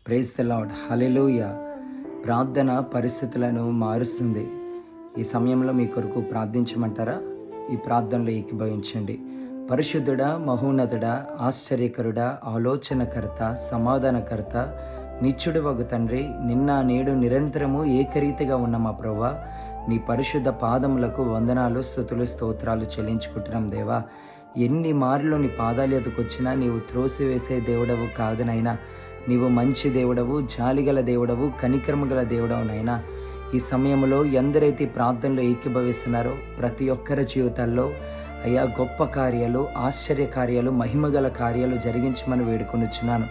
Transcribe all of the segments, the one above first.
Praise the lord. హల్లెలూయా. ప్రార్థన పరిస్థితులను మారుస్తుంది. ఈ సమయంలో మీ కొరకు ప్రార్థించమంటారా? ఈ ప్రార్థనలో ఏకీభవించండి. పరిశుద్ధుడా, మహోన్నతుడా, ఆశ్చర్యకరుడా, ఆలోచనకర్త, సమాధానకర్త, నిత్యుడవగు తండ్రి, నిన్న నేడు నిరంతరము ఏకరీతిగా ఉన్న మా ప్రభువా, నీ పరిశుద్ధ పాదములకు వందనాలు, స్తుతులు, స్తోత్రాలు చెల్లించుకుంటున్నాం దేవా. ఎన్ని మార్లు నీ పాదాల ఎదుకు వచ్చినా నీవు త్రోసివేసే దేవుడవు కాదు నైనా. నీవు మంచి దేవుడవు, జాలిగల దేవుడవు, కనికరము గల దేవుడవు నైనా. ఈ సమయంలో ఎందరైతే ప్రార్థనలో ఏకీభవిస్తున్నారో ప్రతి ఒక్కరి జీవితాల్లో అయ్యా గొప్ప కార్యాలు, ఆశ్చర్య కార్యాలు, మహిమగల కార్యాలు జరిగించమని వేడుకొనిచున్నాను.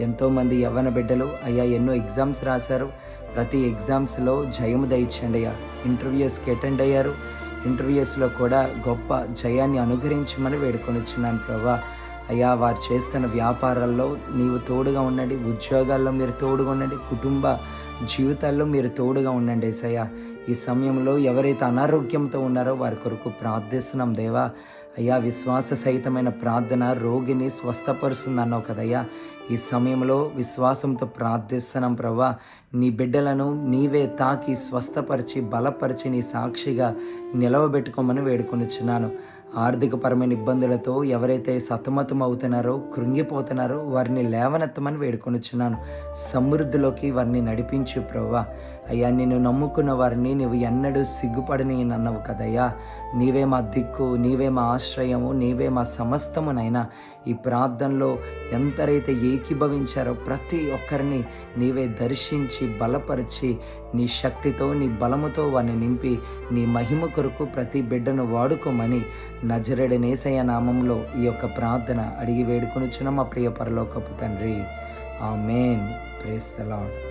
ఎంతోమంది యవ్వన బిడ్డలు అయ్యా ఎన్నో ఎగ్జామ్స్ రాశారు. ప్రతి ఎగ్జామ్స్లో జయము దయచండి అయ్యా. ఇంటర్వ్యూస్కి అటెండ్ అయ్యారు. ఇంటర్వ్యూస్లో కూడా గొప్ప జయాన్ని అనుగ్రహించమని వేడుకొనిచున్నాను ప్రభా. అయ్యా వారు చేస్తున్న వ్యాపారాల్లో నీవు తోడుగా ఉండండి, ఉద్యోగాల్లో మీరు తోడుగా ఉండండి, కుటుంబ జీవితాల్లో మీరు తోడుగా ఉండండి యేసయ్యా. ఈ సమయంలో ఎవరైతే అనారోగ్యంతో ఉన్నారో వారి కొరకు ప్రార్థిస్తున్నాం దేవా. అయ్యా విశ్వాస సహితమైన ప్రార్థన రోగిని స్వస్థపరుస్తుంది అన్నావు కదయ్యా. ఈ సమయంలో విశ్వాసంతో ప్రార్థిస్తున్నాం ప్రభా. నీ బిడ్డలను నీవే తాకి స్వస్థపరిచి బలపరిచి నీ సాక్షిగా నిలవబెట్టుకోమని వేడుకొనిచున్నాను. ఆర్థికపరమైన ఇబ్బందులతో ఎవరైతే సతమతం అవుతున్నారో, కృంగిపోతున్నారో వారిని లేవనెత్తమని వేడుకొనిచున్నాను. సమృద్ధిలోకి వారిని నడిపించు ప్రభువా. అయ్యా నిన్ను నమ్ముకున్న వారిని నువ్వు ఎన్నడూ సిగ్గుపడని అన్నావు కదయ్యా. నీవే మా దిక్కు, నీవే మా ఆశ్రయము, నీవే మా సమస్తమునైనా. ఈ ప్రార్థనలో ఎంతరైతే ఏకీభవించారో ప్రతి ఒక్కరిని నీవే దర్శించి బలపరిచి నీ శక్తితో నీ బలముతో వారిని నింపి నీ మహిమ కొరకు ప్రతి బిడ్డను వాడుకోమని నజరేయుడైన యేసయ్య నామములో ఈ యొక్క ప్రార్థన అడిగి వేడుకొనుచున్న మా ప్రియ పరలోకపు తండ్రి. ఆమేన్. Praise the lord.